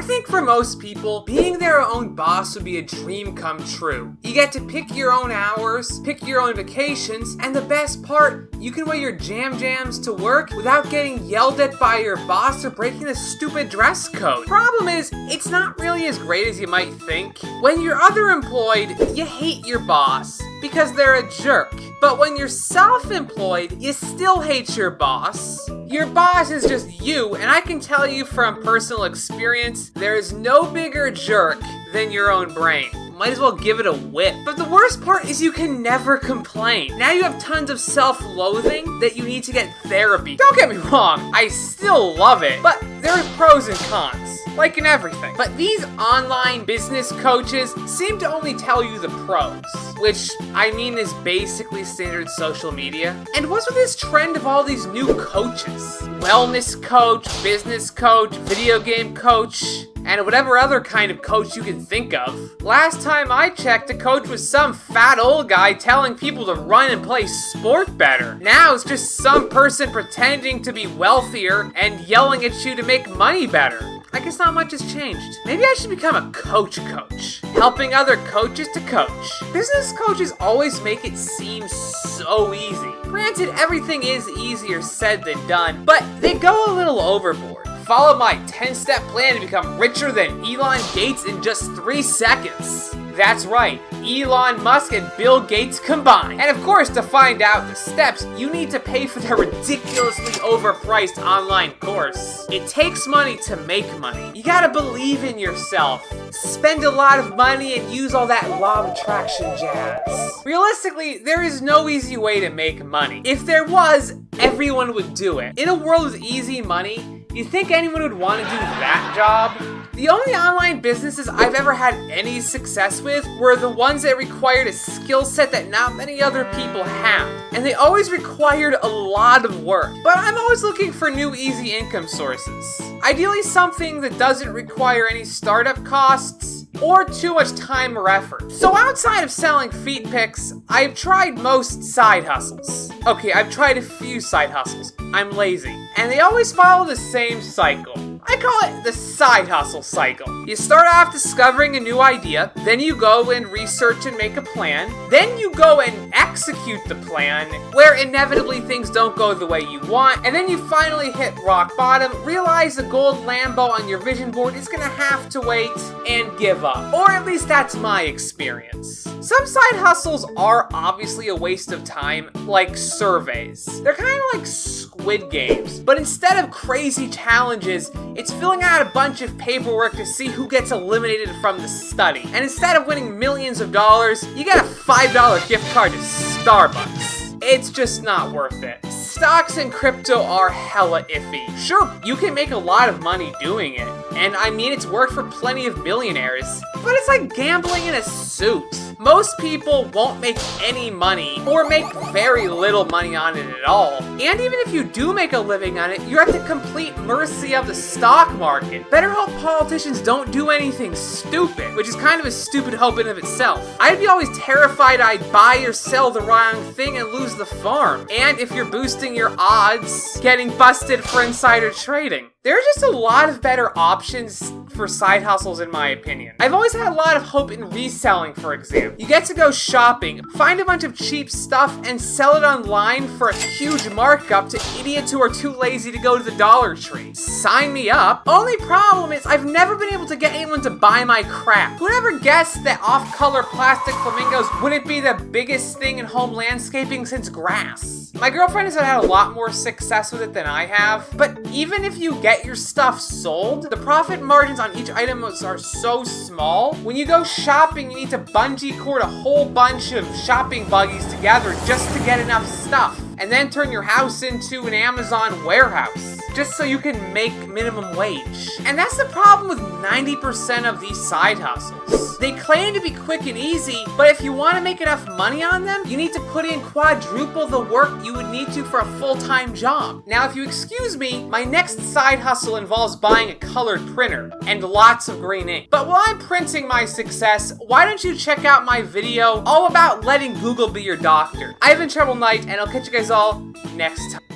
think for most people, being their own boss would be a dream come true. You get to pick your own hours, pick your own vacations, and the best part, you can wear your jams to work without getting yelled at by your boss or breaking the stupid dress code. Problem is, it's not really as great as you might think. When you're underemployed, you hate your boss because they're a jerk. But when you're self-employed, you still hate your boss. Your boss is just you, and I can tell you from personal experience, there is no bigger jerk than your own brain. Might as well give it a whip. But the worst part is you can never complain. Now you have tons of self-loathing that you need to get therapy. Don't get me wrong, I still love it, but there are pros and cons, like in everything. But these online business coaches seem to only tell you the pros, which I mean is basically standard social media. And what's with this trend of all these new coaches? Wellness coach, business coach, video game coach, and whatever other kind of coach you can think of. Last time I checked, the coach was some fat old guy telling people to run and play sport better. Now it's just some person pretending to be wealthier and yelling at you to make money better. I guess not much has changed. Maybe I should become a coach, helping other coaches to coach. Business coaches always make it seem so easy. Granted, everything is easier said than done, but they go a little overboard. Follow my 10-step plan to become richer than Elon Gates in just 3 seconds. That's right, Elon Musk and Bill Gates combined. And of course, to find out the steps, you need to pay for their ridiculously overpriced online course. It takes money to make money. You gotta believe in yourself. Spend a lot of money and use all that law of attraction jazz. Realistically, there is no easy way to make money. If there was, everyone would do it. In a world with easy money, you think anyone would want to do that job? The only online businesses I've ever had any success with were the ones that required a skill set that not many other people have. And they always required a lot of work. But I'm always looking for new easy income sources. Ideally something that doesn't require any startup costs or too much time or effort. So outside of selling feet pics, I've tried most side hustles. Okay, I've tried a few side hustles. I'm lazy. And they always follow the same cycle. I call it the side hustle cycle. You start off discovering a new idea, then you go and research and make a plan, then you go and execute the plan, where inevitably things don't go the way you want, and then you finally hit rock bottom, realize the gold Lambo on your vision board is gonna have to wait, and give up. Or at least that's my experience. Some side hustles are obviously a waste of time, like surveys. They're kind of like Squid Games, but instead of crazy challenges, it's filling out a bunch of paperwork to see who gets eliminated from the study. And instead of winning millions of dollars, you get a $5 gift card to Starbucks. It's just not worth it. Stocks and crypto are hella iffy. Sure, you can make a lot of money doing it, and I mean it's worked for plenty of billionaires, but it's like gambling in a suit. Most people won't make any money or make very little money on it at all. And even if you do make a living on it, you're at the complete mercy of the stock market. Better hope politicians don't do anything stupid, which is kind of a stupid hope in of itself. I'd be always terrified I'd buy or sell the wrong thing and lose the farm. And if you're boosting your odds, getting busted for insider trading. There are just a lot of better options for side hustles in my opinion. I've always had a lot of hope in reselling, for example. You get to go shopping, find a bunch of cheap stuff, and sell it online for a huge markup to idiots who are too lazy to go to the Dollar Tree. Sign me up. Only problem is I've never been able to get anyone to buy my crap. Who'd ever guessed that off-color plastic flamingos wouldn't be the biggest thing in home landscaping since grass? My girlfriend has had a lot more success with it than I have, but even if you get your stuff sold, the profit margins on each item are so small. When you go shopping, you need to bungee cord a whole bunch of shopping buggies together just to get enough stuff, and then turn your house into an Amazon warehouse, just so you can make minimum wage. And that's the problem with 90% of these side hustles. They claim to be quick and easy, but if you want to make enough money on them, you need to put in quadruple the work you would need to for a full-time job. Now, if you excuse me, my next side hustle involves buying a colored printer and lots of green ink. But while I'm printing my success, why don't you check out my video all about letting Google be your doctor? I've been TrebleKnight, and I'll catch you guys all next time.